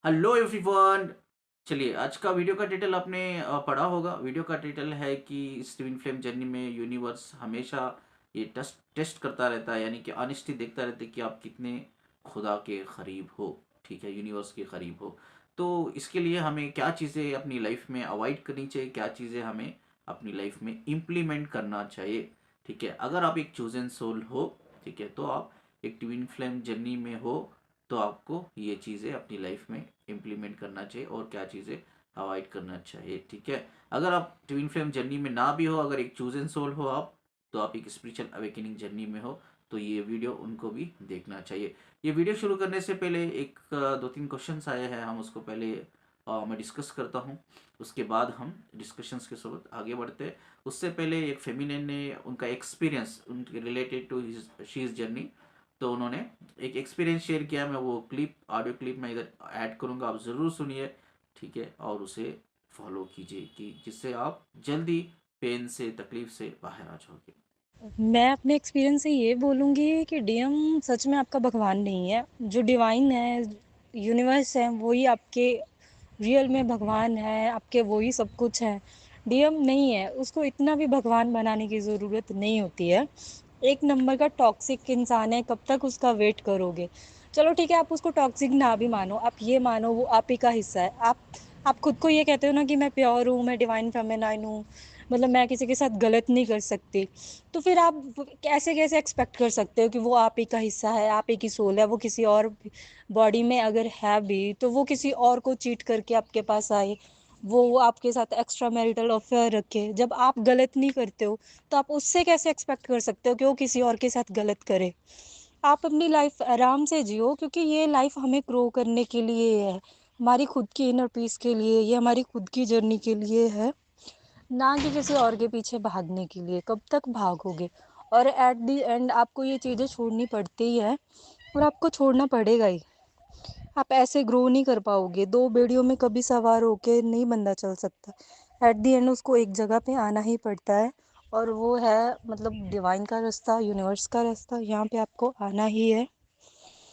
Hello everyone. चलिए, आज का वीडियो का टाइटल आपने पढ़ा होगा। वीडियो का टाइटल है कि इस ट्विन फ्लेम जर्नी में यूनिवर्स हमेशा ये टेस्ट टेस्ट करता रहता है, यानी कि ऑनेस्टी देखता रहता है कि आप कितने खुदा के करीब हो। ठीक है, यूनिवर्स के करीब हो। तो इसके लिए हमें क्या चीज़ें अपनी लाइफ में अवॉइड करनी चाहिए, क्या चीज़ें हमें अपनी लाइफ में इम्प्लीमेंट करना चाहिए। ठीक है, अगर आप एक चूजन सोल हो, ठीक है, तो आप एक ट्विन फ्लेम जर्नी में हो, तो आपको ये चीज़ें अपनी लाइफ में इम्प्लीमेंट करना चाहिए और क्या चीज़ें अवॉइड करना चाहिए। ठीक है, अगर आप ट्विन फ्लेम जर्नी में ना भी हो, अगर एक चूजन सोल हो आप, तो आप एक स्पिरिचुअल अवेकनिंग जर्नी में हो, तो ये वीडियो उनको भी देखना चाहिए। ये वीडियो शुरू करने से पहले एक दो तीन क्वेश्चंस आए हैं, हम उसको पहले मैं डिस्कस करता हूँ। उसके बाद हम डिस्कशंस के साथ आगे बढ़ते हैं। उससे पहले एक फेमिनिन ने उनका एक्सपीरियंस उनके रिलेटेड टू शीज जर्नी, तो उन्होंने एक एक्सपीरियंस शेयर किया। मैं वो क्लिप, ऑडियो क्लिप मैं इधर ऐड करूँगा, आप ज़रूर सुनिए। ठीक है, और उसे फॉलो कीजिए कि जिससे आप जल्दी पेन से, तकलीफ से बाहर आ जाओगे। मैं अपने एक्सपीरियंस से ये बोलूँगी कि डीएम सच में आपका भगवान नहीं है। जो डिवाइन है, यूनिवर्स है, वही आपके रियल में भगवान है, आपके वही सब कुछ है। डीएम नहीं है, उसको इतना भी भगवान बनाने की ज़रूरत नहीं होती है। एक नंबर का टॉक्सिक इंसान है, कब तक उसका वेट करोगे? चलो ठीक है, आप उसको टॉक्सिक ना भी मानो, आप ये मानो वो आप ही का हिस्सा है। आप खुद को ये कहते हो ना कि मैं प्योर हूँ, मैं डिवाइन फेमिनाइन हूँ, मतलब मैं किसी के साथ गलत नहीं कर सकती। तो फिर आप कैसे कैसे एक्सपेक्ट कर सकते हो कि वो आप ही का हिस्सा है, आप ही की सोल है। वो किसी और बॉडी में अगर है भी, तो वो किसी और को चीट करके आपके पास आए, वो आपके साथ एक्स्ट्रा मैरिटल अफेयर रखे। जब आप गलत नहीं करते हो, तो आप उससे कैसे एक्सपेक्ट कर सकते हो कि वो किसी और के साथ गलत करे? आप अपनी लाइफ आराम से जियो, क्योंकि ये लाइफ हमें ग्रो करने के लिए है, हमारी खुद की इनर पीस के लिए, ये हमारी खुद की जर्नी के लिए है, ना कि किसी और के पीछे भागने के लिए। कब तक भागोगे? और एट द एंड आपको ये चीज़ें छोड़नी पड़ती ही है, और आपको छोड़ना पड़ेगा ही। आप ऐसे ग्रो नहीं कर पाओगे, दो बेड़ियों में कभी सवार होके नहीं बंदा चल सकता। एट द एंड उसको एक जगह पे आना ही पड़ता है, और वो है मतलब डिवाइन का रास्ता, यूनिवर्स का रास्ता। यहाँ पे आपको आना ही है,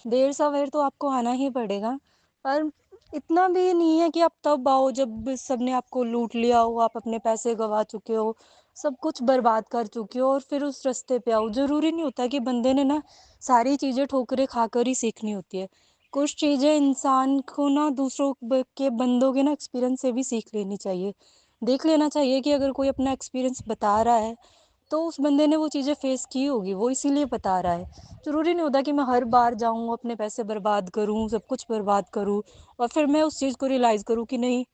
देर सवेर तो आपको आना ही पड़ेगा। पर इतना भी नहीं है कि आप तब आओ जब सबने आपको लूट लिया हो, आप अपने पैसे गवा चुके हो, सब कुछ बर्बाद कर चुके हो, और फिर उस रास्ते पे आओ। ज़रूरी नहीं होता कि बंदे ने ना सारी चीज़ें ठोकरें खाकर ही सीखनी होती है। कुछ चीज़ें इंसान को ना दूसरों के बंदों के ना एक्सपीरियंस से भी सीख लेनी चाहिए। देख लेना चाहिए कि अगर कोई अपना एक्सपीरियंस बता रहा है, तो उस बंदे ने वो चीज़ें फेस की होगी, वो इसीलिए बता रहा है। ज़रूरी नहीं होता कि मैं हर बार जाऊँ, अपने पैसे बर्बाद करूँ, सब कुछ बर्बाद करूँ, और फिर मैं उस चीज़ को रियलाइज़ करूँ कि नहीं,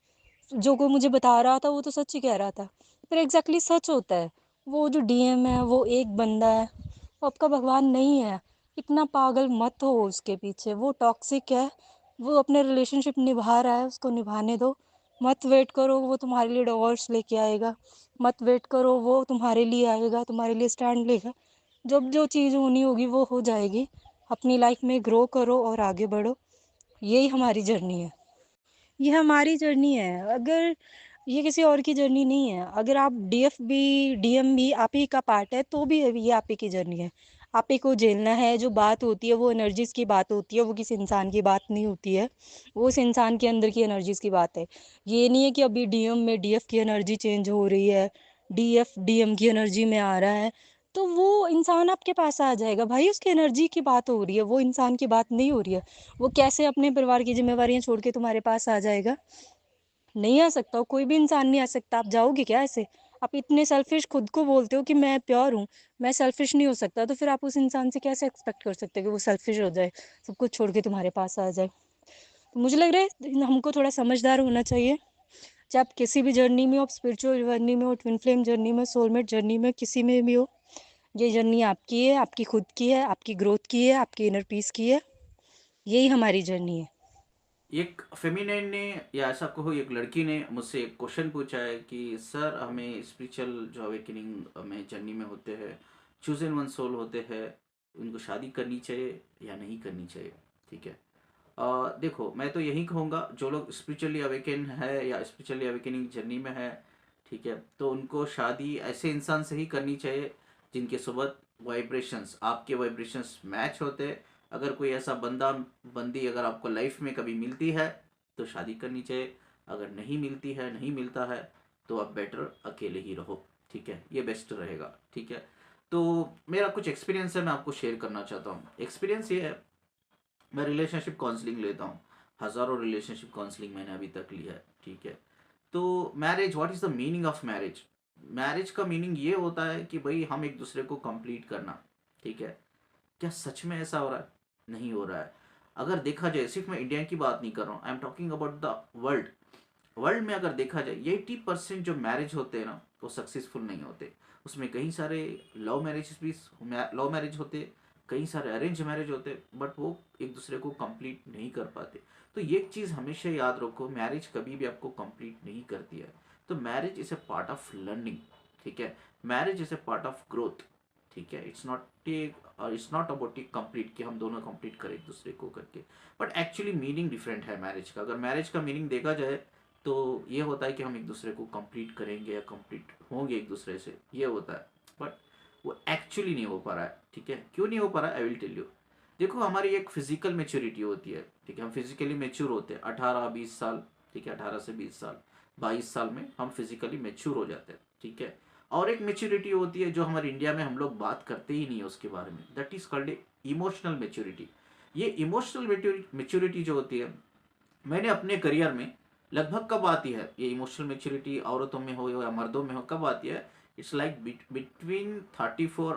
जो कोई मुझे बता रहा था वो तो सच ही कह रहा था। पर एग्ज़ैक्टली सच होता है। वो जो डीएम है, वो एक बंदा है, वो आपका भगवान नहीं है। इतना पागल मत हो उसके पीछे, वो टॉक्सिक है। वो अपने रिलेशनशिप निभा रहा है, उसको निभाने दो। मत वेट करो वो तुम्हारे लिए डिवोर्स लेके आएगा। मत वेट करो वो तुम्हारे लिए आएगा, तुम्हारे लिए स्टैंड लेगा। जब जो चीज़ होनी होगी वो हो जाएगी। अपनी लाइफ में ग्रो करो और आगे बढ़ो। यही हमारी जर्नी है। ये हमारी जर्नी है, अगर ये किसी और की जर्नी नहीं है। अगर आप डीएफ भी, डीएम भी आप ही का पार्ट है, तो भी ये आप ही की जर्नी है। आप ही को झेलना है। जो बात होती है वो एनर्जीज की बात होती है, वो किसी इंसान की बात नहीं होती है। वो उस इंसान के अंदर की एनर्जीज की बात है। ये नहीं है कि अभी डीएम में डीएफ की एनर्जी चेंज हो रही है, डीएफ डीएम की एनर्जी में आ रहा है, तो वो इंसान आपके पास आ जाएगा। भाई उसकी एनर्जी की बात हो रही है, वो इंसान की बात नहीं हो रही है। वो कैसे अपने परिवार की जिम्मेवारियां छोड़ के तुम्हारे पास आ जाएगा? नहीं आ सकता, कोई भी इंसान नहीं आ सकता। आप जाओगे क्या ऐसे? आप इतने सेल्फिश खुद को बोलते हो कि मैं प्योर हूँ, मैं सेल्फिश नहीं हो सकता, तो फिर आप उस इंसान से कैसे एक्सपेक्ट कर सकते हो कि वो सेल्फिश हो जाए, सब कुछ छोड़ के तुम्हारे पास आ जाए? तो मुझे लग रहा है हमको थोड़ा समझदार होना चाहिए। चाहे आप किसी भी जर्नी में हो, आप स्पिरिचुअल जर्नी में हो, ट्विन फ्लेम जर्नी में, सोलमेट जर्नी में, किसी में भी हो, ये जर्नी आपकी है, आपकी खुद की है, आपकी ग्रोथ की है, आपकी इनर पीस की है। यही हमारी जर्नी है। एक फेमिनाइन ने, या ऐसा कहो एक लड़की ने मुझसे एक क्वेश्चन पूछा है कि सर, हमें स्पिरिचुअल जो अवेकनिंग में जर्नी में होते हैं, चूजन वन सोल होते हैं, उनको शादी करनी चाहिए या नहीं करनी चाहिए। ठीक है, देखो, मैं तो यही कहूँगा, जो लोग स्पिरिचुअली अवेकन है या स्पिरिचुअली अवेकनिंग जर्नी में है, ठीक है, तो उनको शादी ऐसे इंसान से ही करनी चाहिए जिनके साथ वाइब्रेशंस, आपके वाइब्रेशंस मैच होते हैं। अगर कोई ऐसा बंदा बंदी अगर आपको लाइफ में कभी मिलती है, तो शादी करनी चाहिए। अगर नहीं मिलती है, नहीं मिलता है, तो आप बेटर अकेले ही रहो, ठीक है, ये बेस्ट रहेगा, ठीक है। तो मेरा कुछ एक्सपीरियंस है, मैं आपको शेयर करना चाहता हूँ। एक्सपीरियंस ये है, मैं रिलेशनशिप काउंसलिंग लेता हूँ, हज़ारों रिलेशनशिप काउंसलिंग मैंने अभी तक लिया है, ठीक है। तो marriage, what is the meaning of marriage? Marriage का मीनिंग ये होता है कि भाई हम एक दूसरे को कंप्लीट करना, ठीक है। क्या सच में ऐसा हो रहा है? नहीं हो रहा है। अगर देखा जाए, सिर्फ मैं इंडिया की बात नहीं कर रहा हूँ, I am talking about the world. World में अगर देखा जाए 80% जो मैरिज होते हैं ना, वो सक्सेसफुल नहीं होते। उसमें कई सारे लव मैरिज भी, लव मैरिज होते, कई सारे अरेंज मैरिज होते, बट वो एक दूसरे को कंप्लीट नहीं कर पाते। तो ये एक चीज़ हमेशा याद रखो, मैरिज कभी भी आपको कंप्लीट नहीं करती है। तो marriage is a part of learning, ठीक है। Marriage is a part of growth, ठीक है। इट्स नॉट अबाउट कंप्लीट कि हम दोनों कंप्लीट करें एक दूसरे को करके, बट एक्चुअली मीनिंग डिफरेंट है मैरिज का। अगर मैरिज का मीनिंग देखा जाए तो ये होता है कि हम एक दूसरे को कंप्लीट करेंगे या कंप्लीट होंगे एक दूसरे से, ये होता है। बट वो एक्चुअली नहीं हो पा रहा है, ठीक है। क्यों नहीं हो पा रहा है, आई विल टेल यू। देखो, हमारी एक फिजिकल मेच्योरिटी होती है, ठीक है, हम फिजिकली मेच्योर होते हैं 18-20 साल, ठीक है, 18 से 20 साल, 22 साल में हम फिजिकली मेच्योर हो जाते हैं, ठीक है। और एक मेच्योरिटी होती है जो हमारे इंडिया में हम लोग बात करते ही नहीं है उसके बारे में, that is called emotional maturity. ये इमोशनल मेच्योरिटी जो होती है, मैंने अपने करियर में लगभग कब आती है ये इमोशनल मेच्योरिटी, औरतों में हो या मर्दों में हो, कब आती है? इट्स लाइक बिटवीन 34 और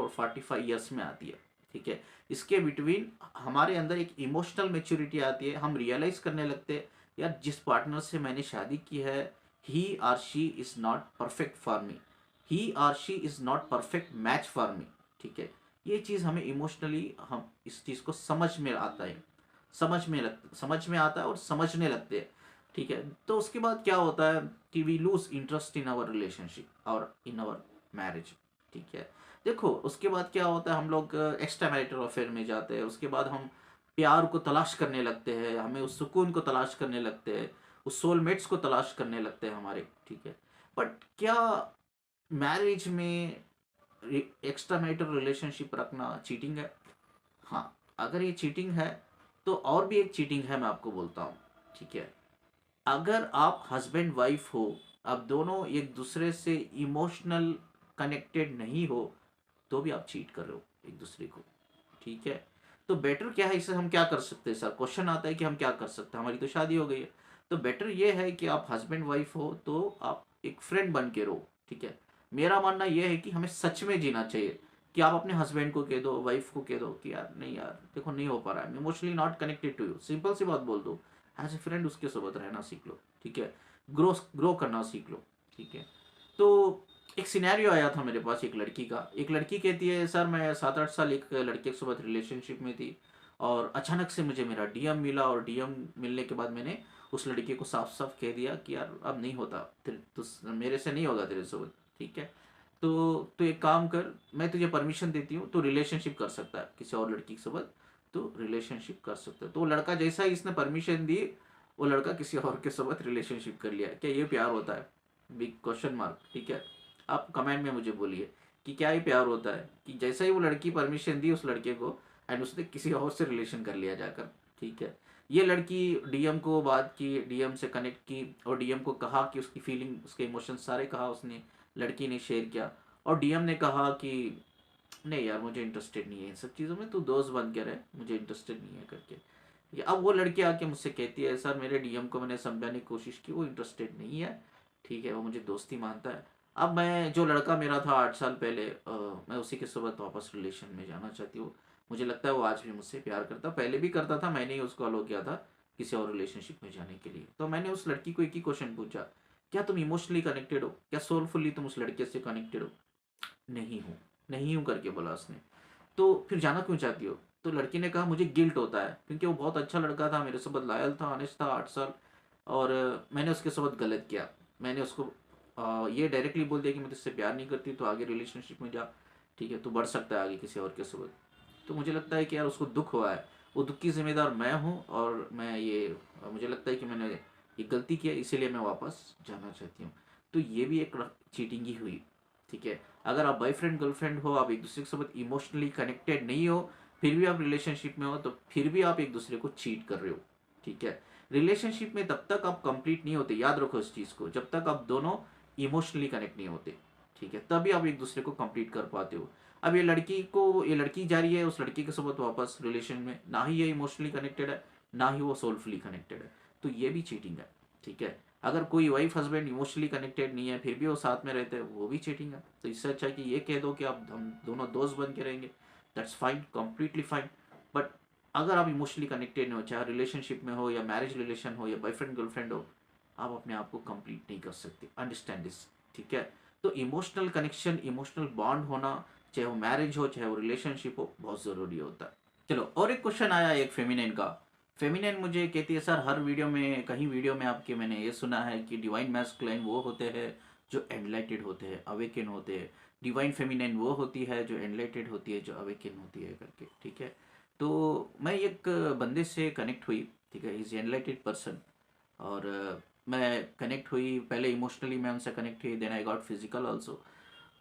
45 में आती है, ठीक है। इसके बिटवीन हमारे अंदर एक इमोशनल मेच्योरिटी आती है। हम रियलाइज करने लगते हैं, यार जिस पार्टनर से मैंने शादी की है, he or she is not perfect for me, he or she is not perfect match for me, ठीक है। ये चीज़ हमें इमोशनली, हम इस चीज़ को समझ में आता है, समझ में आता है और समझने लगते हैं, ठीक है। तो उसके बाद क्या होता है कि we lose interest in our relationship और इन आवर मैरिज, ठीक है। देखो, उसके बाद क्या होता है, हम लोग एक्स्ट्रा मैरिटल अफेयर में जाते हैं। उसके बाद हम प्यार को तलाश करने लगते हैं, हमें उस सुकून को तलाश करने लगते हैं, उस सोलमेट्स को तलाश करने लगते हैं हमारे, ठीक है। बट क्या मैरिज में एक्स्ट्रा मैरिटल रिलेशनशिप रखना चीटिंग है? हाँ, अगर ये चीटिंग है तो और भी एक चीटिंग है, मैं आपको बोलता हूँ, ठीक है। अगर आप हस्बैंड वाइफ हो, आप दोनों एक दूसरे से इमोशनल कनेक्टेड नहीं हो, तो भी आप चीट कर रहे हो एक दूसरे को, ठीक है। तो बेटर क्या है, इसे हम क्या कर सकते हैं? सर, क्वेश्चन आता है कि हम क्या कर सकते हैं, हमारी तो शादी हो गई है। तो बेटर ये है कि आप हस्बैंड वाइफ हो तो आप एक फ्रेंड बन के रहो, ठीक है। मेरा मानना यह है कि हमें सच में जीना चाहिए, कि आप अपने हस्बैंड को कह दो, वाइफ को कह दो कि यार नहीं यार, देखो नहीं हो पा रहा है, emotionally not connected to you, simple सी बात बोल दो। एज ए फ्रेंड उसके साथ रहना सीख लो, ठीक है। ग्रो करना सीख लो, ठीक है। तो एक सिनेरियो आया था मेरे पास, एक लड़की का। एक लड़की कहती है, सर मैं 7-8 साल एक लड़के के साथ रिलेशनशिप में थी, और अचानक से मुझे मेरा डीएम मिला, और डीएम मिलने के बाद मैंने उस लड़के को साफ साफ कह दिया कि यार अब नहीं होता, तो मेरे से नहीं होगा तेरे साथ, ठीक है। तो एक काम कर, मैं तुझे परमिशन देती हूँ, तो रिलेशनशिप कर सकता है किसी और लड़की के साथ, तो रिलेशनशिप कर सकता है। तो वो लड़का जैसा ही इसने परमिशन दी, वो लड़का किसी और के साथ रिलेशनशिप कर लिया। क्या ये प्यार होता है? बिग क्वेश्चन मार्क, ठीक है। आप कमेंट में मुझे बोलिए कि क्या ये प्यार होता है, कि जैसा ही वो लड़की परमिशन दी उस लड़के को, एंड उसने किसी और से रिलेशन कर लिया जाकर, ठीक है। ये लड़की डीएम को बात की, डीएम से कनेक्ट की, और डीएम को कहा कि उसकी फीलिंग, उसके इमोशन सारे कहा उसने, लड़की ने शेयर किया, और डीएम ने कहा कि नहीं यार मुझे इंटरेस्टेड नहीं है इन सब चीज़ों में, तू दोस्त बन के रहे, मुझे इंटरेस्टेड नहीं है करके। अब वो लड़की आके मुझसे कहती है, सर मेरे डीएम को मैंने समझाने की कोशिश की, वो इंटरेस्टेड नहीं है, ठीक है, वो मुझे दोस्ती मानता है। अब मैं, जो लड़का मेरा था 8 साल पहले, मैं उसी के साथ वापस रिलेशन में जाना चाहती हूँ। मुझे लगता है वो आज भी मुझसे प्यार करता, पहले भी करता था, मैंने ही उसको अलो किया था किसी और रिलेशनशिप में जाने के लिए। तो मैंने उस लड़की को एक ही क्वेश्चन पूछा, क्या तुम इमोशनली कनेक्टेड हो? क्या सोलफुली तुम उस लड़के से कनेक्टेड हो? नहीं हूँ, नहीं हूँ करके बोला उसने। तो फिर जाना क्यों चाहती हो? तो लड़की ने कहा, मुझे गिल्ट होता है, क्योंकि वो बहुत अच्छा लड़का था, मेरे साथ लॉयल था, ऑनेस्ट था 8 साल, और मैंने उसके साथ गलत किया। मैंने उसको ये डायरेक्टली बोल दिया कि मैं तुझसे प्यार नहीं करती, तो आगे रिलेशनशिप में जा, ठीक है, तो बढ़ सकता है आगे किसी और के साथ। तो मुझे लगता है कि यार उसको दुख हुआ है, वो दुख की जिम्मेदार मैं हूँ, और मैं ये, मुझे लगता है कि मैंने ये गलती किया, इसीलिए मैं वापस जाना चाहती हूँ। तो ये भी एक चीटिंग ही हुई, ठीक है। अगर आप बॉयफ्रेंड गर्लफ्रेंड हो, आप एक दूसरे के साथ इमोशनली कनेक्टेड नहीं हो, फिर भी आप रिलेशनशिप में हो, तो फिर भी आप एक दूसरे को चीट कर रहे हो, ठीक है। रिलेशनशिप में तब तक आप कंप्लीट नहीं होते, याद रखो इस चीज़ को, जब तक आप दोनों इमोशनली कनेक्ट नहीं होते, ठीक है, तभी आप एक दूसरे को कंप्लीट कर पाते हो। अब ये लड़की जा रही है उस लड़की के साथ वापस रिलेशन में, ना ही ये इमोशनली कनेक्टेड है, ना ही वो सोलफुली कनेक्टेड है, तो ये भी चीटिंग है, ठीक है। अगर कोई वाइफ हस्बैंड इमोशनली कनेक्टेड नहीं है फिर भी वो साथ में रहते हैं, वो भी चीटिंग है। तो इससे अच्छा है कि ये कह दो कि आप हम दोनों दोस्त बन के रहेंगे, that's fine, completely fine. But अगर आप इमोशनली कनेक्टेड नहीं हो, चाहे रिलेशनशिप में हो या मैरिज रिलेशन हो या बॉयफ्रेंड गर्लफ्रेंड हो, आप अपने आप को कंप्लीट नहीं कर सकते, अंडरस्टैंड दिस, ठीक है। तो इमोशनल कनेक्शन, इमोशनल बॉन्ड होना, चाहे वो मैरिज हो चाहे वो रिलेशनशिप हो, बहुत ज़रूरी होता है। चलो और एक क्वेश्चन आया एक फेमिनिन का। फेमिनिन मुझे कहती है सर हर वीडियो में, कहीं वीडियो में आपके मैंने ये सुना है कि डिवाइन मैस्कुलाइन वो होते हैं जो एनलाइटेड होते हैं, अवेकन होते हैं, डिवाइन फेमिनिन वो होती है जो एनलाइटेड होती है, जो अवेकन होती है करके, ठीक है। तो मैं एक बंदे से कनेक्ट हुई, ठीक है, इज एनलाइटेड पर्सन, और मैं कनेक्ट हुई, पहले इमोशनली मैं उनसे कनेक्ट हुई, then I got physical also.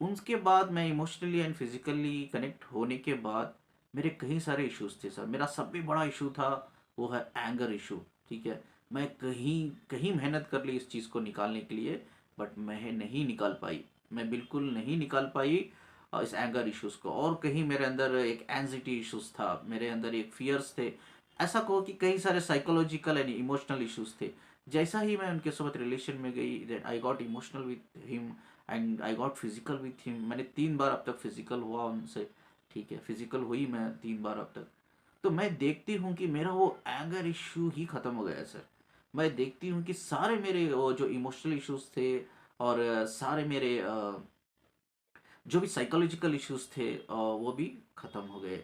उसके बाद मैं इमोशनली एंड फिजिकली कनेक्ट होने के बाद मेरे कई सारे इश्यूज थे सर। मेरा सबसे बड़ा इशू था वो है एंगर इशू, ठीक है। मैं कहीं कहीं मेहनत कर ली इस चीज़ को निकालने के लिए, बट मैं नहीं निकाल पाई, मैं बिल्कुल नहीं निकाल पाई इस एंगर इश्यूज़ को। और कहीं मेरे अंदर एक एंजाइटी इश्यूज़ था, मेरे अंदर एक फियर्स थे, ऐसा कहो कि कई सारे साइकोलॉजिकल एंड इमोशनल इश्यूज़ थे। जैसा ही मैं उनके साथ रिलेशन में गई, then I got emotional with him and I got physical with him. मैंने 3 बार अब तक फिजिकल हुआ उनसे, ठीक है, फिजिकल हुई मैं 3 बार अब तक। तो मैं देखती हूँ कि मेरा वो एंगर इशू ही ख़त्म हो गया है सर। मैं देखती हूँ कि सारे मेरे वो जो इमोशनल इश्यूज थे और सारे मेरे जो भी साइकोलॉजिकल इश्यूज थे वो भी ख़त्म हो गए।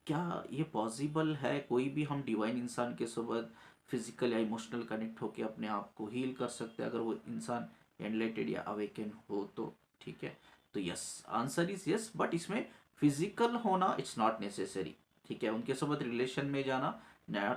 क्या ये पॉसिबल है, कोई भी हम डिवाइन इंसान के साथ फिजिकल या इमोशनल कनेक्ट होकर अपने आप को हील कर सकते हैं अगर वो इंसान एनलाइटेड या अवेकन हो तो, ठीक है। तो yes, answer is yes, but इसमें फिजिकल होना इट्स नॉट नेसेसरी, ठीक है। उनके साथ रिलेशन में जाना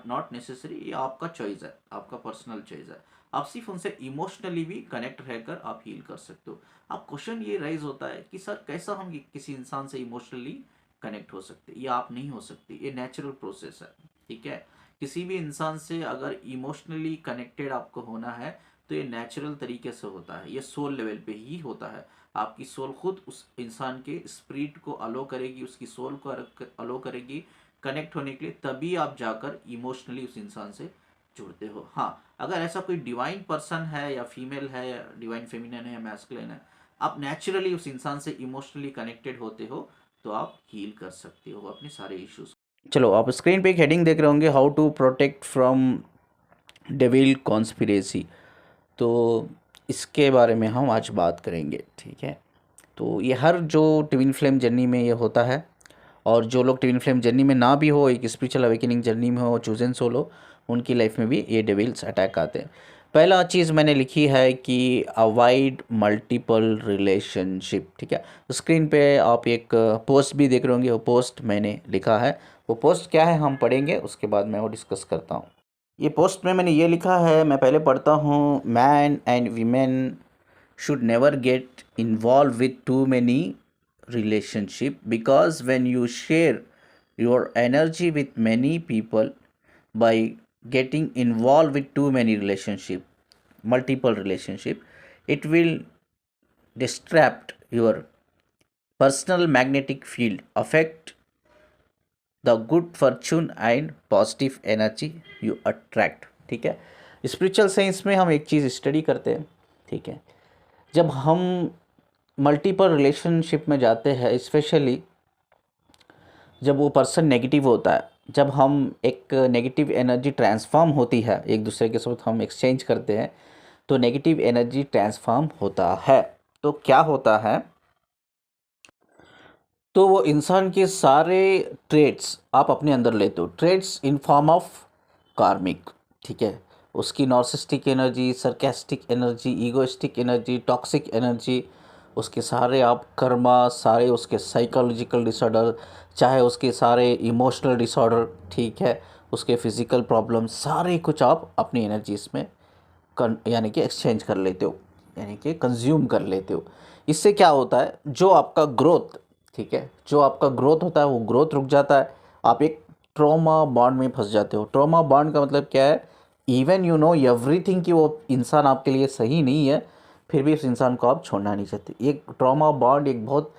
नॉट नेसेसरी, ये आपका चॉइस है, आपका पर्सनल चॉइस है। आप सिर्फ उनसे इमोशनली भी कनेक्ट रहकर आप हील कर सकते हो। अब क्वेश्चन ये राइज होता है कि सर कैसा हम किसी इंसान से इमोशनली कनेक्ट हो सकते, ये आप नहीं हो सकती, ये नेचुरल प्रोसेस है, ठीक है। किसी भी इंसान से अगर इमोशनली कनेक्टेड आपको होना है तो ये नेचुरल तरीके से होता है, ये सोल लेवल पे ही होता है। आपकी सोल खुद उस इंसान के स्पिरिट को अलो करेगी, उसकी सोल को अलो करेगी कनेक्ट होने के लिए, तभी आप जाकर इमोशनली उस इंसान से जुड़ते हो। हाँ, अगर ऐसा कोई डिवाइन पर्सन है या फीमेल है या डिवाइन फेमिनिन है या मैस्कुलिन है, आप नेचुरली उस इंसान से इमोशनली कनेक्टेड होते हो तो आप हील कर सकते हो अपने सारे इश्यूज। चलो आप स्क्रीन पे एक हेडिंग देख रहे होंगे, how to protect from devil conspiracy. तो इसके बारे में हम आज बात करेंगे, ठीक है। तो ये हर जो ट्विन फ्लेम जर्नी में ये होता है, और जो लोग ट्विन फ्लेम जर्नी में ना भी हो, एक स्पिरिचुअल अवेकनिंग जर्नी में हो, चूजन सोल हो, उनकी लाइफ में भी ये डेविल्स अटैक आते हैं। पहला चीज़ मैंने लिखी है कि अवॉइड मल्टीपल रिलेशनशिप, ठीक है। स्क्रीन पे आप एक पोस्ट भी देख रहे होंगे, वो पोस्ट मैंने लिखा है। वो पोस्ट क्या है हम पढ़ेंगे, उसके बाद मैं वो डिस्कस करता हूँ। ये पोस्ट में मैंने ये लिखा है, मैं पहले पढ़ता हूँ। Man and women should never get involved with too many relationship, because when you share your energy with many people, by getting involved with too many relationship, multiple relationship, it will disrupt your personal magnetic field, affect the good fortune and positive energy you attract, ठीक है। Spiritual science में हम एक चीज़ study करते हैं, ठीक है। जब हम मल्टीपल रिलेशनशिप में जाते हैं, स्पेशली जब वो पर्सन नेगेटिव होता है, जब हम एक नेगेटिव एनर्जी ट्रांसफॉर्म होती है, एक दूसरे के साथ हम एक्सचेंज करते हैं, तो नेगेटिव एनर्जी ट्रांसफॉर्म होता है। तो क्या होता है, तो वो इंसान के सारे ट्रेड्स आप अपने अंदर लेते हो, ट्रेड्स इन फॉर्म ऑफ कार्मिक, ठीक है। उसकी narcissistic energy, sarcastic energy, egoistic energy, toxic energy, उसके सारे आप कर्मा, सारे उसके साइकोलॉजिकल डिसऑर्डर, चाहे उसके सारे इमोशनल डिसऑर्डर, ठीक है, उसके फिज़िकल प्रॉब्लम, सारे कुछ आप अपनी एनर्जी इसमें यानी कि एक्सचेंज कर लेते हो, यानी कि कंज्यूम कर लेते हो। इससे क्या होता है, जो आपका ग्रोथ, ठीक है, जो आपका ग्रोथ होता है वो ग्रोथ रुक जाता है, आप एक ट्रॉमा बॉन्ड में फंस जाते हो। ट्रॉमा बॉन्ड का मतलब क्या है? इवन यू नो एवरीथिंग कि वो इंसान आपके लिए सही नहीं है, फिर भी उस इंसान को आप छोड़ना नहीं चाहते। एक ट्रॉमा बॉन्ड एक बहुत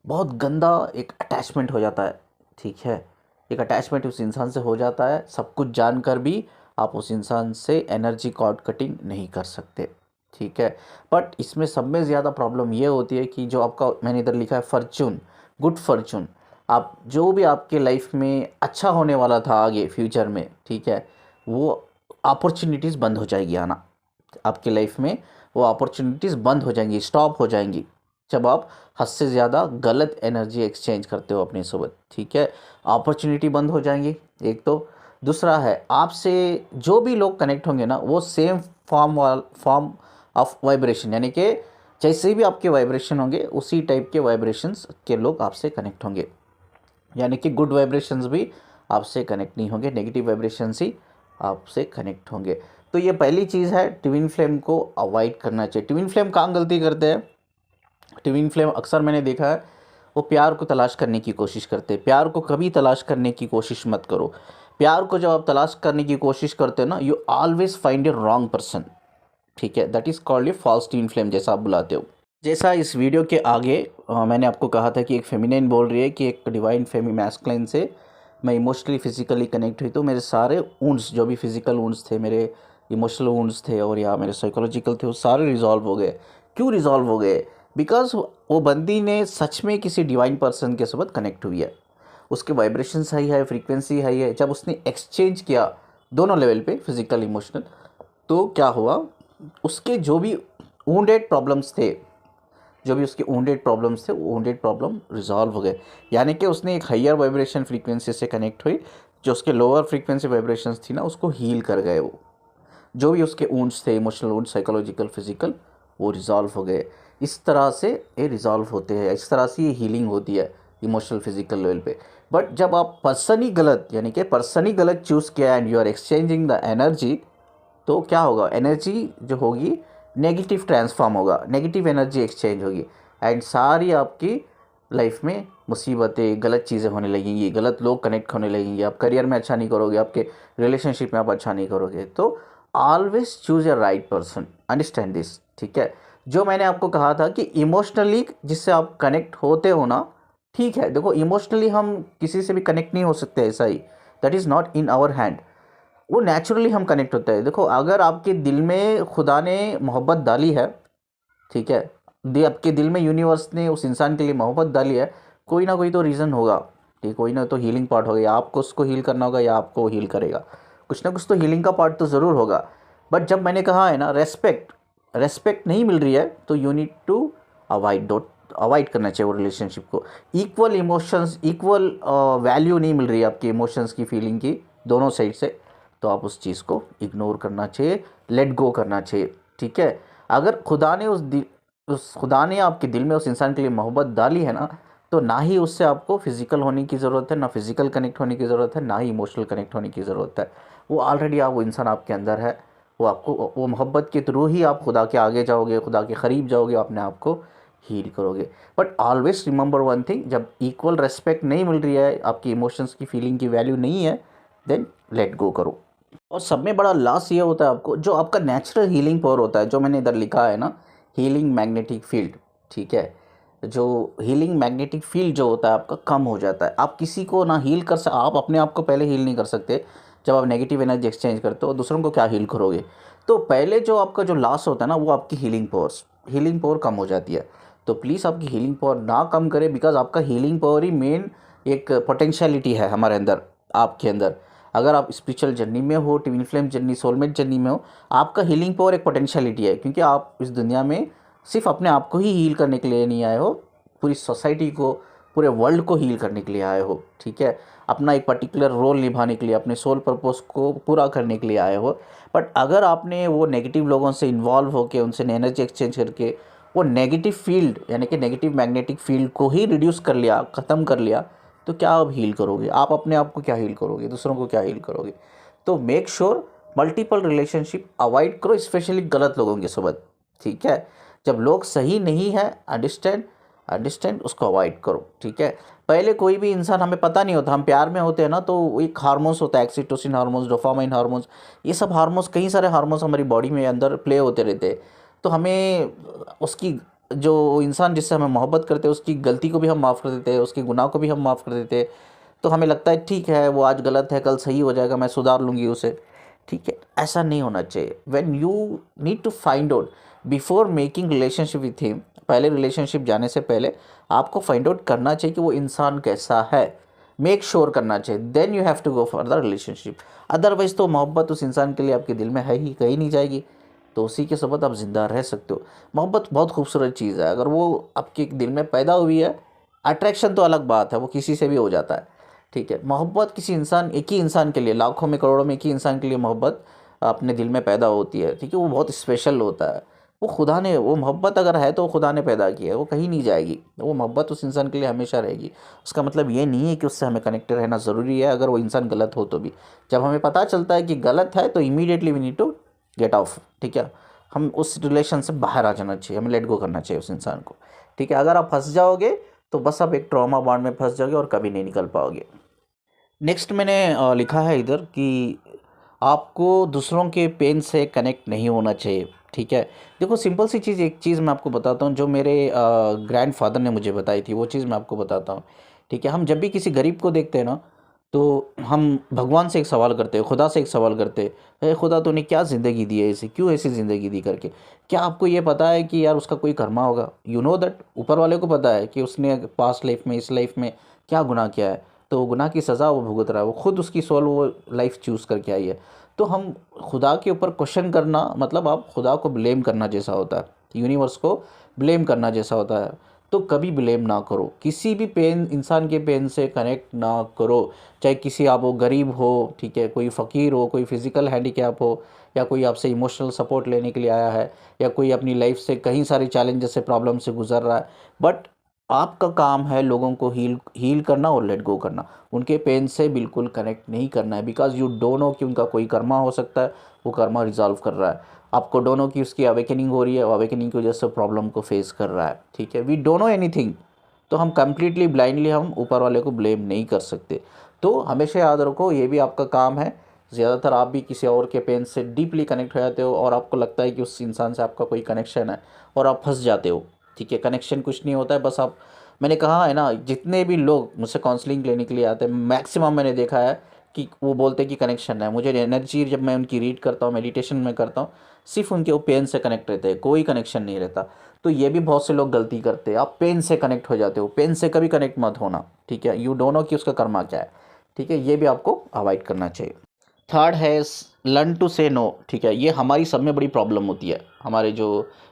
बहुत गंदा एक अटैचमेंट हो जाता है, ठीक है। एक अटैचमेंट उस इंसान से हो जाता है, सब कुछ जानकर भी आप उस इंसान से एनर्जी कॉर्ड कटिंग नहीं कर सकते, ठीक है। बट इसमें सब में ज़्यादा प्रॉब्लम ये होती है कि जो आपका, मैंने इधर लिखा है फॉर्चून, गुड फॉर्चून, आप जो भी आपके लाइफ में अच्छा होने वाला था आगे फ्यूचर में, ठीक है, वो अपॉर्चुनिटीज़ बंद हो जाएगी आना आपके लाइफ में। वो अपॉर्चुनिटीज़ बंद हो जाएंगी, स्टॉप हो जाएंगी, जब आप हद से ज़्यादा गलत एनर्जी एक्सचेंज करते हो अपने सोबत, ठीक है। अपॉर्चुनिटी बंद हो जाएंगी एक तो। दूसरा है, आपसे जो भी लोग कनेक्ट होंगे ना, वो सेम फॉर्म ऑफ वाइब्रेशन, यानी कि जैसे भी आपके वाइब्रेशन होंगे उसी टाइप के वाइब्रेशंस के लोग आपसे कनेक्ट होंगे। यानी कि गुड वाइब्रेशंस भी आपसे कनेक्ट नहीं होंगे, नेगेटिव वाइब्रेशंस ही आपसे कनेक्ट होंगे। तो ये पहली चीज़ है, ट्विन फ्लेम को अवॉइड करना चाहिए। ट्विन फ्लेम कहाँ गलती करते हैं? ट्विन फ्लेम अक्सर मैंने देखा है, वो प्यार को तलाश करने की कोशिश करते हैं। प्यार को कभी तलाश करने की कोशिश मत करो। प्यार को जब आप तलाश करने की कोशिश करते हो ना, you always find a wrong person, ठीक है। That is called a false twin flame, जैसा आप बुलाते हो। जैसा इस वीडियो के आगे मैंने आपको कहा था कि एक फेमिनिन बोल रही है कि एक डिवाइन फेमी मैस्कुलिन से मैं इमोशनली फिजिकली कनेक्ट हुई, तो मेरे सारे वुंड्स, जो भी फिजिकल वुंड्स थे, मेरे इमोशनल वुंड्स थे और या मेरे साइकोलॉजिकल थे, वो सारे रिजॉल्व हो गए। क्यों रिजॉल्व हो गए? बिकॉज वो बंदी ने सच में किसी डिवाइन पर्सन के साथ कनेक्ट हुई है, उसके वाइब्रेशन हाई है, फ्रीक्वेंसी हाई है। जब उसने एक्सचेंज किया दोनों लेवल पे, फिजिकल इमोशनल, तो क्या हुआ, उसके जो भी वुंडेड प्रॉब्लम्स थे, जो भी उसके वुंडेड प्रॉब्लम्स थे, वो वुंडेड प्रॉब्लम रिजॉल्व हो गए। यानी कि उसने एक हायर वाइब्रेशन फ्रीक्वेंसी से कनेक्ट हुई, जो उसके लोअर फ्रीक्वेंसी वाइब्रेशंस थी ना, उसको हील कर गए। वो जो भी उसके वुंड्स थे, इमोशनल वुंड, साइकोलॉजिकल, फिजिकल, वो रिजॉल्व हो गए। इस तरह से ये रिजॉल्व होते हैं, इस तरह से ये हीलिंग होती है इमोशनल फिजिकल लेवल पे। बट जब आप पर्सन ही गलत, यानी कि पर्सन ही गलत चूज़ किया and you are exchanging the energy, तो क्या होगा, एनर्जी जो होगी नेगेटिव ट्रांसफॉर्म होगा, नेगेटिव एनर्जी एक्सचेंज होगी एंड सारी आपकी लाइफ में मुसीबतें, गलत चीज़ें होने लगेंगी, गलत लोग कनेक्ट होने लगेंगे, आप करियर में अच्छा नहीं करोगे, आपके रिलेशनशिप में आप अच्छा नहीं करोगे। तो always choose a right person, understand this, ठीक है। जो मैंने आपको कहा था कि इमोशनली जिससे आप कनेक्ट होते हो ना, ठीक है, देखो इमोशनली हम किसी से भी कनेक्ट नहीं हो सकते ऐसा ही, that is not in our hand. वो नेचुरली हम कनेक्ट होते हैं। देखो अगर आपके दिल में खुदा ने मोहब्बत डाली है, ठीक है, आपके दिल में यूनिवर्स ने उस इंसान के लिए मोहब्बत डाली है, कोई ना कोई तो रीज़न होगा, ठीक, कोई ना तो हीलिंग पार्ट होगा, या आपको उसको हील करना होगा या आपको हील करेगा, कुछ ना कुछ तो हीलिंग का पार्ट तो ज़रूर होगा। बट जब मैंने कहा है ना, रेस्पेक्ट नहीं मिल रही है, तो यू नीड टू अवॉइड करना चाहिए वो रिलेशनशिप को। इक्वल इमोशंस, इक्वल वैल्यू नहीं मिल रही है आपके इमोशंस की, फीलिंग की, दोनों साइड से, तो आप उस चीज़ को इग्नोर करना चाहिए, लेट गो करना चाहिए, ठीक है। अगर खुदा ने आपके दिल में उस इंसान के लिए मोहब्बत डाली है ना, तो ना ही उससे आपको फिजिकल होने की ज़रूरत है, ना फिजिकल कनेक्ट होने की ज़रूरत है, ना ही इमोशनल कनेक्ट होने की ज़रूरत है। वो ऑलरेडी वो इंसान आपके अंदर है, वो आपको, वो मोहब्बत के थ्रू ही आप खुदा के आगे जाओगे, खुदा के करीब जाओगे, अपने आप को हील करोगे। But always remember one thing, जब इक्वल रेस्पेक्ट नहीं मिल रही है, आपकी इमोशंस की, फीलिंग की वैल्यू नहीं है, देन लेट गो करो। और सब में बड़ा लॉस ये होता है आपको, जो आपका नेचुरल हीलिंग पावर होता है, जो मैंने इधर लिखा है ना, हीलिंग मैग्नेटिक फील्ड, ठीक है, जो हीलिंग मैग्नेटिक फील्ड जो होता है आपका कम हो जाता है। आप किसी को ना हील आप अपने आप को पहले हील नहीं कर सकते। जब आप नेगेटिव एनर्जी एक्सचेंज करते हो, दूसरों को क्या हील करोगे? तो पहले जो आपका जो लॉस होता है ना, वो आपकी हीलिंग पावर कम हो जाती है। तो प्लीज़ आपकी हीलिंग पावर ना कम करें, बिकॉज आपका हीलिंग पावर ही मेन एक पोटेंशियलिटी है हमारे अंदर, आपके अंदर। अगर आप स्पिरिचुअल जर्नी में हो, twin flame journey, soulmate journey में हो, आपका हीलिंग पावर एक पोटेंशियलिटी है, क्योंकि आप इस दुनिया में सिर्फ अपने आप को ही हील करने के लिए नहीं आए हो, पूरी सोसाइटी को, पूरे वर्ल्ड को हील करने के लिए आए हो, ठीक है। अपना एक पर्टिकुलर रोल निभाने के लिए, अपने सोल पर्पस को पूरा करने के लिए आए हो। बट अगर आपने वो नेगेटिव लोगों से इन्वॉल्व होकर, उनसे एनर्जी एक्सचेंज करके वो नेगेटिव फील्ड, यानी कि नेगेटिव मैग्नेटिक फील्ड को ही रिड्यूस कर लिया, ख़त्म कर लिया, तो क्या आप हील करोगे? आप अपने आप को क्या हील करोगे? दूसरों को क्या हील करोगे? तो make sure multiple relationship avoid करो, स्पेशली गलत लोगों के साथ, ठीक है। जब लोग सही नहीं है, अंडरस्टैंड, अंडरस्टैंड, उसको अवॉइड करो, ठीक है। पहले कोई भी इंसान, हमें पता नहीं होता, हम प्यार में होते हैं ना, तो एक हार्मोन्स होता है, एक्सीटोसिन हार्मोन्स, डोपामाइन हार्मोन्स, ये सब हार्मोन्स, कई सारे हार्मोन्स हमारी बॉडी में अंदर प्ले होते रहते हैं। तो हमें उसकी, जो इंसान जिससे हमें मोहब्बत करते हैं उसकी गलती को भी हम माफ़ कर देते हैं, उसके गुनाह को भी हम माफ़ कर देते हैं। तो हमें लगता है ठीक है वो आज गलत है, कल सही हो जाएगा, मैं सुधार लूँगी उसे, ठीक है। ऐसा नहीं होना चाहिए। When you need to find out before making relationship with him, पहले रिलेशनशिप जाने से पहले आपको फाइंड आउट करना चाहिए कि वो इंसान कैसा है, मेक श्योर करना चाहिए, then you have to go for the relationship. Otherwise तो मोहब्बत उस इंसान के लिए आपके दिल में है ही, कहीं नहीं जाएगी, तो उसी के साथ आप ज़िंदा रह सकते हो। मोहब्बत बहुत खूबसूरत चीज़ है, अगर वो आपके दिल में पैदा हुई है, अट्रैक्शन तो अलग बात है, वो किसी से भी हो जाता है, ठीक है। मोहब्बत किसी इंसान, एक ही इंसान के लिए, लाखों में करोड़ों में एक ही इंसान के लिए मोहब्बत अपने दिल में पैदा होती है, ठीक है। वो बहुत स्पेशल होता है, वो खुदा ने, वो मोहब्बत अगर है तो खुदा ने पैदा की है, वो कहीं नहीं जाएगी, वो मोहब्बत उस इंसान के लिए हमेशा रहेगी। उसका मतलब ये नहीं है कि उससे हमें कनेक्टेड रहना ज़रूरी है अगर वो इंसान गलत हो तो भी। जब हमें पता चलता है कि गलत है तो immediately we need to get off, ठीक है। हम उस रिलेशन से बाहर आ जाना चाहिए, हमें लेट गो करना चाहिए उस इंसान को, ठीक है। अगर आप फंस जाओगे तो बस आप एक ट्रॉमा बॉन्ड में फंस जाओगे और कभी नहीं निकल पाओगे। नेक्स्ट मैंने लिखा है इधर कि आपको दूसरों के पेन से कनेक्ट नहीं होना चाहिए, ठीक है। देखो सिंपल सी चीज़, एक चीज़ मैं आपको बताता हूँ जो मेरे ग्रैंडफादर ने मुझे बताई थी, वो चीज़ मैं आपको बताता हूँ, ठीक है। हम जब भी किसी गरीब को देखते हैं ना, तो हम भगवान से एक सवाल करते हैं, खुदा से एक सवाल करते हैं, अरे खुदा तूने क्या ज़िंदगी दी है इसे, क्यों ऐसी ज़िंदगी दी करके। क्या आपको ये पता है कि यार उसका कोई कर्मा होगा, यू नो दैट, ऊपर वाले को पता है कि उसने पास्ट लाइफ में, इस लाइफ में क्या गुनाह किया है, तो गुनाह की सज़ा वो भुगत रहा है, वो खुद उसकी सोल वो लाइफ चूज़ करके आई है। तो हम खुदा के ऊपर क्वेश्चन करना, मतलब आप खुदा को ब्लेम करना जैसा होता है, यूनिवर्स को ब्लेम करना जैसा होता है। तो कभी ब्लेम ना करो, किसी भी पेन, इंसान के पेन से कनेक्ट ना करो, चाहे किसी, आप वो गरीब हो, ठीक है, कोई फ़कीर हो, कोई फिज़िकल हैंडीकैप हो, या कोई आपसे इमोशनल सपोर्ट लेने के लिए आया है, या कोई अपनी लाइफ से कई सारे चैलेंजेस से, प्रॉब्लम से गुजर रहा है। बट आपका काम है लोगों को हील करना और लेट गो करना, उनके पेन से बिल्कुल कनेक्ट नहीं करना है। बिकॉज यू डोंट नो कि उनका कोई कर्मा हो सकता है, वो कर्मा रिजॉल्व कर रहा है, आपको डोंट नो कि उसकी अवेकनिंग हो रही है, अवेकनिंग की वजह से प्रॉब्लम को फेस कर रहा है, ठीक है। वी डोंट नो एनीथिंग, तो हम कम्प्लीटली ब्लाइंडली हम ऊपर वाले को ब्लेम नहीं कर सकते। तो हमेशा याद रखो, ये भी आपका काम है। ज़्यादातर आप भी किसी और के पेन से डीपली कनेक्ट हो जाते हो और आपको लगता है कि उस इंसान से आपका कोई कनेक्शन है और आप फंस जाते हो, ठीक है। कनेक्शन कुछ नहीं होता है, बस आप, मैंने कहा है ना, जितने भी लोग मुझसे काउंसलिंग लेने के लिए आते हैं, मैक्सिमम मैंने देखा है कि वो बोलते हैं कि कनेक्शन है। मुझे एनर्जी जब मैं उनकी रीड करता हूँ, मेडिटेशन में करता हूँ, सिर्फ उनके वो पेन से कनेक्ट रहते हैं, कोई कनेक्शन नहीं रहता। तो ये भी बहुत से लोग गलती करते हैं, आप पेन से कनेक्ट हो जाते हो, पेन से कभी कनेक्ट मत होना, ठीक है। यू डोंट नो कि उसका कर्मा क्या है, ठीक है, ये भी आपको अवॉइड करना चाहिए। थर्ड है लर्न टू से नो, ठीक है। ये हमारी सब में बड़ी प्रॉब्लम होती है, हमारे जो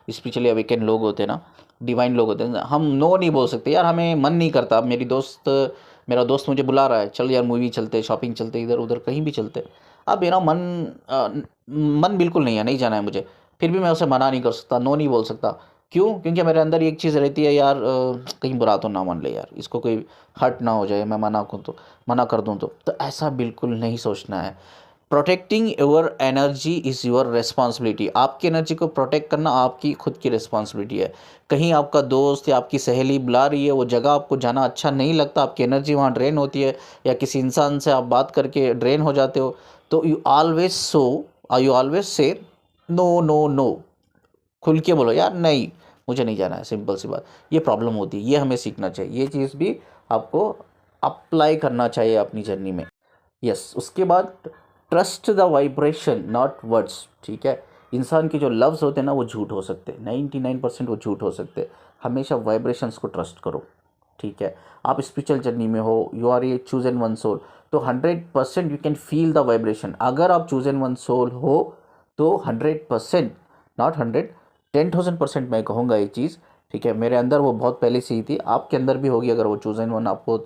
स्पिरिचुअली अवेकन लोग होते हैं ना, डिवाइन लोग होते हैं, हम नो नहीं बोल सकते, यार हमें मन नहीं करता। मेरा दोस्त मुझे बुला रहा है, चल यार मूवी चलते, शॉपिंग चलते, इधर उधर कहीं भी चलते। अब मेरा मन बिल्कुल नहीं है, नहीं जाना है मुझे, फिर भी मैं उसे मना नहीं कर सकता, नो नहीं बोल सकता। क्यों? क्योंकि मेरे अंदर एक चीज़ रहती है, यार कहीं बुरा तो ना मान ले, यार इसको कोई हर्ट ना हो जाए, मैं मना कर दूँ तो ऐसा बिल्कुल नहीं सोचना है। Protecting your energy is your responsibility, आपकी एनर्जी को प्रोटेक्ट करना आपकी खुद की रिस्पॉन्सिबिलिटी है। कहीं आपका दोस्त या आपकी सहेली बुला रही है, वो जगह आपको जाना अच्छा नहीं लगता, आपकी एनर्जी वहाँ ड्रेन होती है, या किसी इंसान से आप बात करके ड्रेन हो जाते हो, तो you always say no no no, खुल के बोलो यार नहीं, मुझे नहीं जाना है, सिंपल सी बात। ये प्रॉब्लम होती है, ये हमें सीखना चाहिए, ये चीज़ भी आपको अप्लाई करना चाहिए अपनी जर्नी में। यस, उसके बाद trust the vibration not words, ठीक है। इंसान के जो लफ्ज़ होते हैं ना, वो झूठ हो सकते हैं, 99% वो झूठ हो सकते हैं। हमेशा वाइब्रेशंस को ट्रस्ट करो, ठीक है। आप स्पिरिचुअल जर्नी में हो, you are a chosen one soul, तो 100% you can feel the vibration. अगर आप चूज एन वन सोल हो तो 100%, नॉट 100, 10,000% मैं कहूँगा ये चीज़, ठीक है। मेरे अंदर वो बहुत पहले से ही थी, आपके अंदर भी होगी अगर वो चूज एन वन आपको,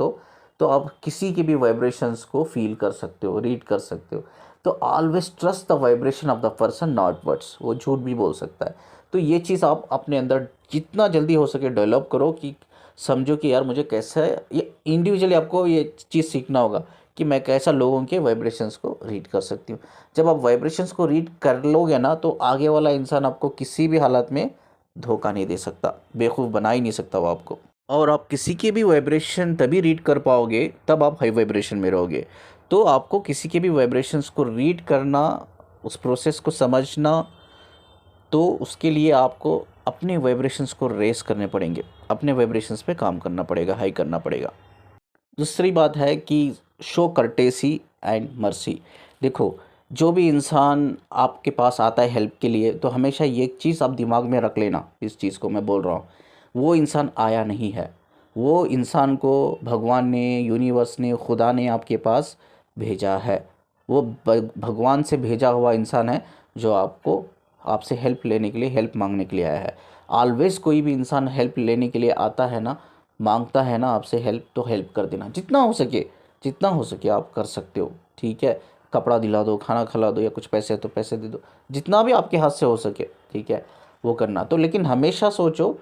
तो आप किसी की भी वाइब्रेशंस को फील कर सकते हो, रीड कर सकते हो। तो always trust the vibration of the person not words, वो झूठ भी बोल सकता है। तो ये चीज़ आप अपने अंदर जितना जल्दी हो सके डेवलप करो, कि समझो कि यार मुझे कैसा है, ये इंडिविजुअली आपको ये चीज़ सीखना होगा कि मैं कैसा लोगों के वाइब्रेशंस को रीड कर सकती हूँ। जब आप वाइब्रेशंस को रीड कर लोगे ना, तो आगे वाला इंसान आपको किसी भी हालत में धोखा नहीं दे सकता, बेवकूफ़ बना ही नहीं सकता वो आपको। और आप किसी के भी वाइब्रेशन तभी रीड कर पाओगे तब आप हाई वाइब्रेशन में रहोगे। तो आपको किसी के भी वाइब्रेशंस को रीड करना, उस प्रोसेस को समझना, तो उसके लिए आपको अपने वाइब्रेशंस को रेस करने पड़ेंगे, अपने वाइब्रेशंस पे काम करना पड़ेगा, हाई करना पड़ेगा। दूसरी बात है कि शो कर्टेसी एंड मर्सी। देखो, जो भी इंसान आपके पास आता है हेल्प के लिए, तो हमेशा ये चीज़ आप दिमाग में रख लेना, इस चीज़ को मैं बोल रहा हूँ, वो इंसान आया नहीं है, वो इंसान को भगवान ने, यूनिवर्स ने, खुदा ने आपके पास भेजा है। वो भगवान से भेजा हुआ इंसान है जो आपको, आपसे हेल्प लेने के लिए, हेल्प मांगने के लिए आया है। ऑलवेज़ कोई भी इंसान हेल्प लेने के लिए आता है ना, मांगता है ना आपसे हेल्प, तो हेल्प कर देना, जितना हो सके, जितना हो सके आप कर सकते हो, ठीक है। कपड़ा दिला दो, खाना खिला दो, या कुछ पैसे है तो पैसे दे दो, जितना भी आपके हाथ से हो सके, ठीक है, वो करना। तो लेकिन हमेशा सोचो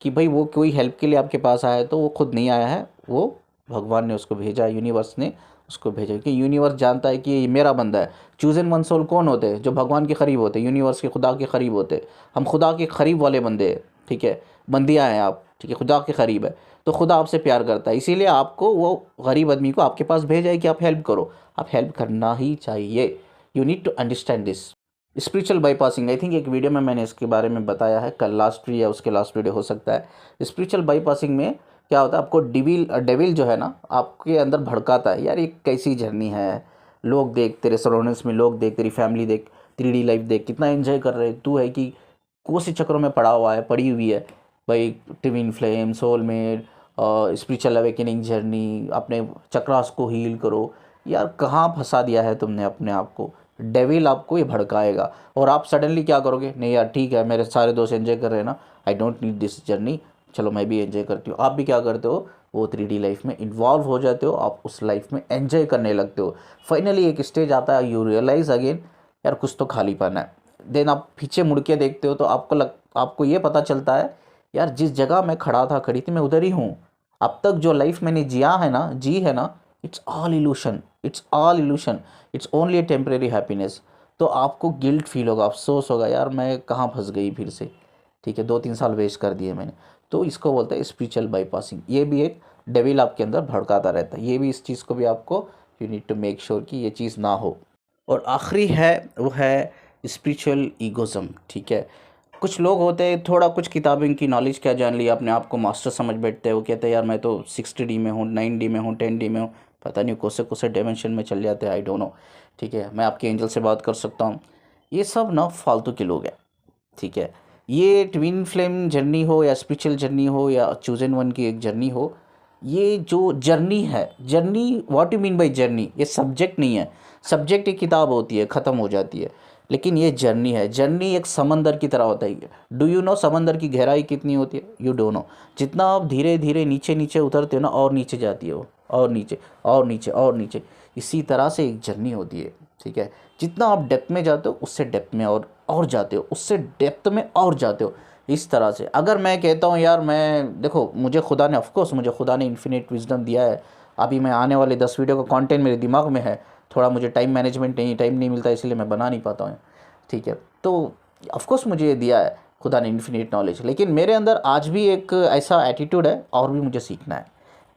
कि भाई वो कोई हेल्प के लिए आपके पास आया है तो वो खुद नहीं आया है, वो भगवान ने उसको भेजा, यूनिवर्स ने उसको भेजा, क्योंकि यूनिवर्स जानता है कि ये मेरा बंदा है। चूजन वन सोल कौन होते हैं? जो भगवान के करीब होते हैं, यूनिवर्स के, खुदा के करीब होते हैं। हम खुदा के करीब वाले बंदे हैं, ठीक है, बंदियाँ हैं आप, ठीक है, खुदा के करीब है, तो खुदा आपसे प्यार करता है, इसीलिए आपको वो गरीब आदमी को आपके पास भेजा है कि आप हेल्प करो। आप हेल्प करना ही चाहिए। You need to understand this. Spiritual bypassing, I think एक वीडियो में मैंने इसके बारे में बताया है, कल लास्ट या उसके लास्ट वीडियो हो सकता है। स्पिरिचुअल बाईपासिंग में क्या होता है, आपको डेविल जो है ना आपके अंदर भड़काता है, यार ये कैसी जर्नी है, लोग देख, तेरे सराउंडिंग्स में लोग देख, तेरी फैमिली देख, 3D लाइफ देख, कितना एंजॉय कर रहे, तू है कि कौन से चक्रों में पड़ा हुआ है, पड़ी हुई है भाई। Twin flame, soulmate, spiritual awakening journey, अपने चक्रास को हील करो। यार कहाँ फंसा दिया है तुमने अपने आप को? डेविल आपको ये भड़काएगा और आप सडनली क्या करोगे, नहीं यार ठीक है, मेरे सारे दोस्त एंजॉय कर रहे हैं ना, I don't need this journey, चलो मैं भी एंजॉय करती हूँ। आप भी क्या करते हो, वो 3D लाइफ में इन्वॉल्व हो जाते हो, आप उस लाइफ में एंजॉय करने लगते हो। फाइनली एक स्टेज आता है, यू रियलाइज़ अगेन यार कुछ तो खालीपन है। देन आप पीछे मुड़ के देखते हो तो आपको ये पता चलता है यार जिस जगह मैं खड़ा था, खड़ी थी, मैं उधर ही हूँ। अब तक जो लाइफ मैंने जी है ना, it's all evolution, it's all evolution, it's only A temporary happiness. तो आपको गिल्ट फील होगा, अफसोस होगा, यार मैं कहाँ फंस गई फिर से, ठीक है, 2-3 साल वेस्ट कर दिए मैंने। तो इसको बोलते हैं स्पिरिचुअल बाईपासिंग। ये भी एक डेविल आपके अंदर भड़काता रहता है, ये भी, इस चीज़ को भी आपको, you need to make sure कि ये चीज़ ना हो। और आखिरी है, वो है स्पिरिचुअल ईगोज़म, ठीक है। कुछ लोग होते हैं, थोड़ा कुछ किताबें की नॉलेज क्या जान ली, अपने आप को मास्टर समझ बैठते हैं। वो कहते हैं यार मैं तो 60D में हूँ, 9D में हूँ, 10D में हूँ, पता नहीं कौन से डायमेंशन में चल जाते हैं, आई डोंट नो, ठीक है, मैं आपके एंजल से बात कर सकता हूँ। ये सब ना फालतू के लोग हैं, ठीक है। ये ट्विन फ्लेम जर्नी हो या स्पिरिचुअल जर्नी हो या चूजन वन की एक जर्नी हो, ये जो जर्नी है, journey what you mean by journey, ये सब्जेक्ट नहीं है। सब्जेक्ट एक किताब होती है, ख़त्म हो जाती है, लेकिन ये जर्नी है। जर्नी एक समंदर की तरह होता है। डू यू नो समंदर की गहराई कितनी होती है? You don't know. जितना आप धीरे धीरे नीचे नीचे उतरते हो ना, और नीचे जाती है वो, और नीचे और नीचे और नीचे। इसी तरह से एक जर्नी होती है, ठीक है। जितना आप डेप्थ में जाते हो, उससे डेप्थ में और जाते हो, उससे डेप्थ में और जाते हो। इस तरह से अगर मैं कहता हूँ यार मैं, देखो मुझे खुदा ने, ऑफकोर्स मुझे खुदा ने इन्फिनिट विजडम दिया है। अभी मैं आने वाले 10 वीडियो का कंटेंट मेरे दिमाग में है, थोड़ा मुझे टाइम नहीं मिलता, इसलिए मैं बना नहीं पाता हूँ, ठीक है। तो ऑफकोर्स मुझे ये दिया है खुदा ने इन्फिनिट नॉलेज, लेकिन मेरे अंदर आज भी एक ऐसा एटीट्यूड है, और भी मुझे सीखना है।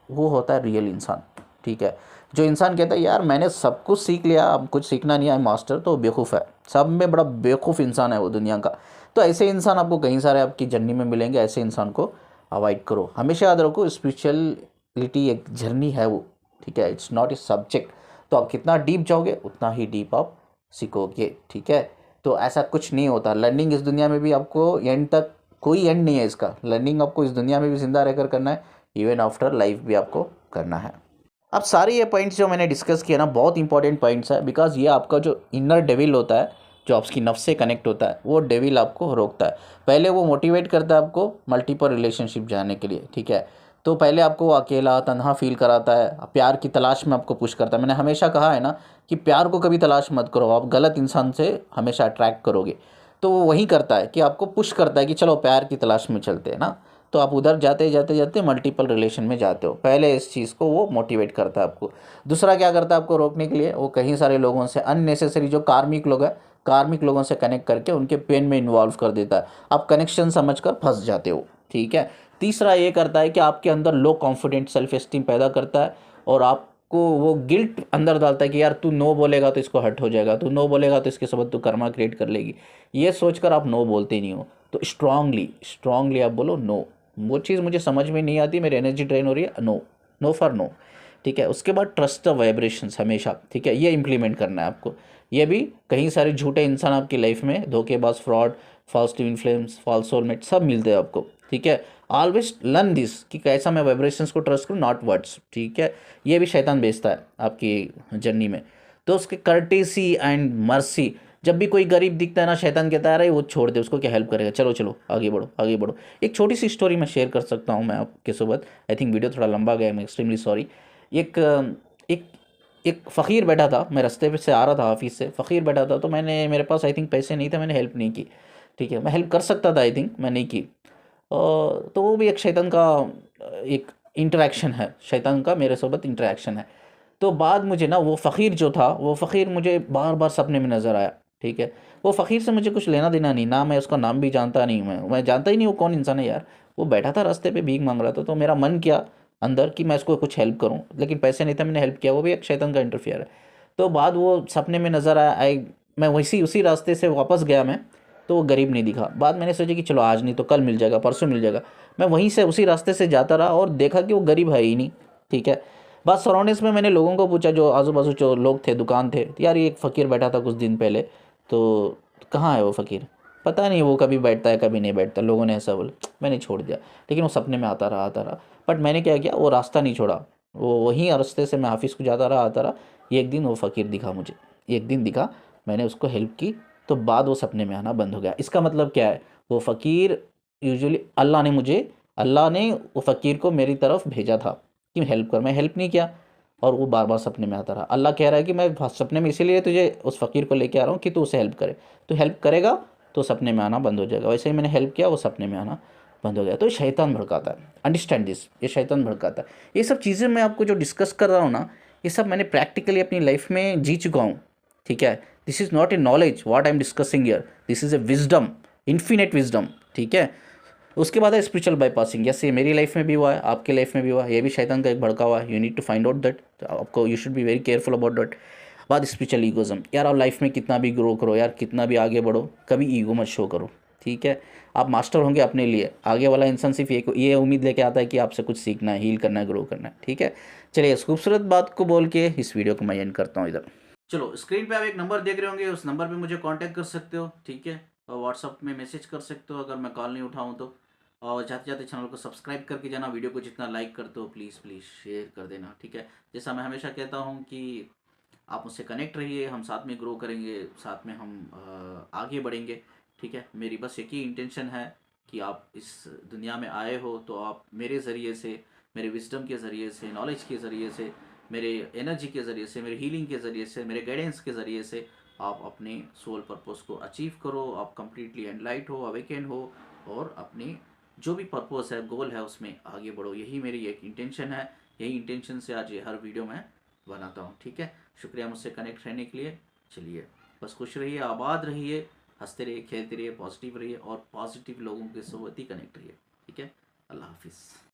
वो होता है रियल इंसान, ठीक है। जो इंसान कहता है यार मैंने सब कुछ सीख लिया, अब कुछ सीखना नहीं है, मास्टर, तो बेवकूफ़ है। सब में बड़ा बेवकूफ़ इंसान है वो दुनिया का। तो ऐसे इंसान आपको कहीं सारे आपकी जर्नी में मिलेंगे, ऐसे इंसान को अवॉइड करो। हमेशा याद रखो स्पिरिचुअलिटी एक जर्नी है वो, ठीक है, इट्स नॉट ए सब्जेक्ट। तो आप कितना डीप जाओगे उतना ही डीप आप सीखोगे, ठीक है। तो ऐसा कुछ नहीं होता, लर्निंग इस दुनिया में भी आपको एंड तक, कोई एंड नहीं है इसका। लर्निंग आपको इस दुनिया में भी ज़िंदा रहकर करना है, इवन आफ्टर लाइफ भी आपको करना है। अब सारे ये पॉइंट्स जो मैंने डिस्कस किया ना, बहुत इंपॉर्टेंट पॉइंट्स है, बिकॉज ये आपका जो इनर डेविल होता है, जो आपकी नफ्स से कनेक्ट होता है, वो डेविल आपको रोकता है। पहले वो मोटिवेट करता है आपको मल्टीपल रिलेशनशिप जाने के लिए, ठीक है। तो पहले आपको वो अकेला तन्हा फील कराता है, प्यार की तलाश में आपको पुश करता है। मैंने हमेशा कहा है ना कि प्यार को कभी तलाश मत करो, आप गलत इंसान से हमेशा अट्रैक्ट करोगे। तो वो वही करता है कि आपको पुश करता है कि चलो प्यार की तलाश में चलते हैं ना। तो आप उधर जाते जाते जाते मल्टीपल रिलेशन में जाते हो। पहले इस चीज़ को वो मोटिवेट करता है आपको। दूसरा क्या करता है आपको रोकने के लिए, वो कहीं सारे लोगों से अननेसेसरी, जो कार्मिक लोग हैं, कार्मिक लोगों से कनेक्ट करके उनके पेन में इन्वॉल्व कर देता है। आप कनेक्शन समझकर फंस जाते हो, ठीक है। तीसरा ये करता है कि आपके अंदर लो कॉन्फिडेंट सेल्फ एस्टीम पैदा करता है और आपको वो गिल्ट अंदर डालता है कि यार तू नो बोलेगा तो इसको हर्ट हो जाएगा, तू नो बोलेगा तो इसके सबब तू कर्मा क्रिएट कर लेगी। ये सोचकर आप नो बोलते ही नहीं हो। तो स्ट्रांगली आप बोलो नो, वो चीज़ मुझे समझ में नहीं आती, मेरी एनर्जी ड्रेन हो रही है, नो, नो फॉर नो। ठीक है। उसके बाद ट्रस्ट द वाइब्रेशंस हमेशा, ठीक है, ये इंप्लीमेंट करना है आपको। ये भी कहीं सारे झूठे इंसान आपकी लाइफ में, धोखेबाज, fraud, false twin flames, false soulmate सब मिलते हैं आपको। ठीक है। ऑलवेज लर्न दिस कि कैसा मैं वाइब्रेशंस को ट्रस्ट करूँ, नॉट वर्ड्स। ठीक है। ये भी शैतान भेजता है आपकी जर्नी में। तो उसके कर्टेसी एंड मर्सी, जब भी कोई गरीब दिखता है ना, शैतान कहता है अरे वो छोड़ दे, उसको क्या हेल्प करेगा, चलो चलो आगे बढ़ो आगे बढ़ो। एक छोटी सी स्टोरी मैं शेयर कर सकता हूँ मैं आपके साथ। आई थिंक वीडियो थोड़ा लंबा गया, मैं एक्सट्रीमली सॉरी। एक एक एक फ़कीर बैठा था, मैं रास्ते पे से आ रहा था ऑफिस से, फ़कीर बैठा था, तो मेरे पास आई थिंक पैसे नहीं थे, मैंने हेल्प नहीं की। ठीक है। मैं हेल्प कर सकता था, आई थिंक मैं नहीं की। तो वो भी एक शैतान का एक इंटरेक्शन है, शैतान का मेरे साथ इंटरेक्शन है। तो बाद मुझे ना वो फ़कीर जो था, वो फ़कीर मुझे बार बार सपने में नज़र आया। ठीक है। वो फ़कीर से मुझे कुछ लेना देना नहीं, ना मैं उसका नाम भी जानता नहीं, मैं जानता ही नहीं वो कौन इंसान है यार। वो बैठा था रास्ते पे भीख मांग रहा था, तो मेरा मन किया अंदर कि मैं उसको कुछ हेल्प करूं, लेकिन पैसे नहीं थे, मैंने हेल्प किया। वो भी एक शैतान का इंटरफियर है। तो बाद वो सपने में नज़र आया, मैं वैसी उसी रास्ते से वापस गया मैं, तो वो गरीब नहीं दिखा। बाद मैंने सोचा कि चलो आज नहीं तो कल मिल जाएगा, परसों मिल जाएगा। मैं वहीं से उसी रास्ते से जाता रहा और देखा कि वो गरीब है ही नहीं। ठीक है। बस सराउंडिंग्स में मैंने लोगों को पूछा, जो आजू बाजू जो लोग थे, दुकान थे, तो यार ये एक फ़कीर बैठा था कुछ दिन पहले, तो कहाँ है वो फ़कीर, पता नहीं, वो कभी बैठता है कभी नहीं बैठता, लोगों ने ऐसा बोला। मैंने छोड़ दिया, लेकिन वो सपने में आता रहा। बट मैंने क्या किया, वो रास्ता नहीं छोड़ा, वो वहीं रास्ते से मैं ऑफिस को जाता रहा आता रहा। एक दिन वो फ़कीर दिखा मुझे, एक दिन दिखा, मैंने उसको हेल्प की, तो बाद वो सपने में आना बंद हो गया। इसका मतलब क्या है, वो फ़कीर यूजुअली अल्लाह ने वो फ़कीर को मेरी तरफ भेजा था कि हेल्प कर, मैं हेल्प नहीं किया और वो बार बार सपने में आता रहा। अल्लाह कह रहा है कि मैं सपने में इसीलिए तुझे उस फ़कीर को लेके आ रहा हूँ कि तू उसे हेल्प करे, तो हेल्प करेगा तो सपने में आना बंद हो जाएगा। वैसे ही मैंने हेल्प किया, वो सपने में आना बंद हो गया। तो ये शैतान भड़काता है, अंडरस्टैंड दिस, ये शैतान भड़काता है। ये सब चीज़ें मैं आपको जो डिस्कस कर रहा हूँ ना, ये सब मैंने प्रैक्टिकली अपनी लाइफ में जी चुका हूँ। ठीक है। This is not a knowledge what I am discussing here, this is a wisdom, infinite wisdom. ठीक है। उसके बाद है स्पिरिचुअल बाईपासिंग। यस, ये मेरी लाइफ में भी हुआ है, आपके लाइफ में भी हुआ है, ये भी शैतान का एक भड़का हुआ है। You need to find out that, आपको you should be very careful about that. बाद स्पिरिचुअल ईगोज़म, यार आप लाइफ में कितना भी ग्रो करो यार, कितना भी आगे बढ़ो, कभी ईगो मत शो करो। ठीक है। आप मास्टर होंगे अपने लिए, आगे वाला इंसान सिर्फ ये उम्मीद लेके आता है कि आपसे कुछ सीखना है, हील करना है, ग्रो करना है। ठीक है। चलिए, इस खूबसूरत बात को बोल के इस वीडियो को मैं एंड करता हूँ इधर। चलो, स्क्रीन पे आप एक नंबर देख रहे होंगे, उस नंबर पे मुझे कांटेक्ट कर सकते हो। ठीक है। और व्हाट्सअप में मैसेज कर सकते हो अगर मैं कॉल नहीं उठाऊँ तो। और जाते जाते चैनल को सब्सक्राइब करके जाना, वीडियो को जितना लाइक करते हो प्लीज़ प्लीज़ शेयर कर देना। ठीक है। जैसा मैं हमेशा कहता हूँ कि आप मुझसे कनेक्ट रहिए, हम साथ में ग्रो करेंगे, साथ में हम आगे बढ़ेंगे। ठीक है। मेरी बस एक ही इंटेंशन है कि आप इस दुनिया में आए हो तो आप मेरे ज़रिए से, मेरे विजडम के ज़रिए से, नॉलेज के ज़रिए से, मेरे एनर्जी के ज़रिए से, मेरे हीलिंग के ज़रिए से, मेरे गाइडेंस के ज़रिए से आप अपने सोल पर्पस को अचीव करो, आप कंप्लीटली एनलाइट हो, अवेकन हो, और अपनी जो भी पर्पस है, गोल है, उसमें आगे बढ़ो। यही मेरी एक इंटेंशन है, यही इंटेंशन से आज ये हर वीडियो में बनाता हूँ। ठीक है। शुक्रिया मुझसे कनेक्ट रहने के लिए। चलिए, बस खुश रहिए, आबाद रहिए, हंसते रहिए, खेलते रहिए, पॉजिटिव रहिए और पॉजिटिव लोगों के साथ ही कनेक्ट रहिए। ठीक है। अल्लाह हाफिज़।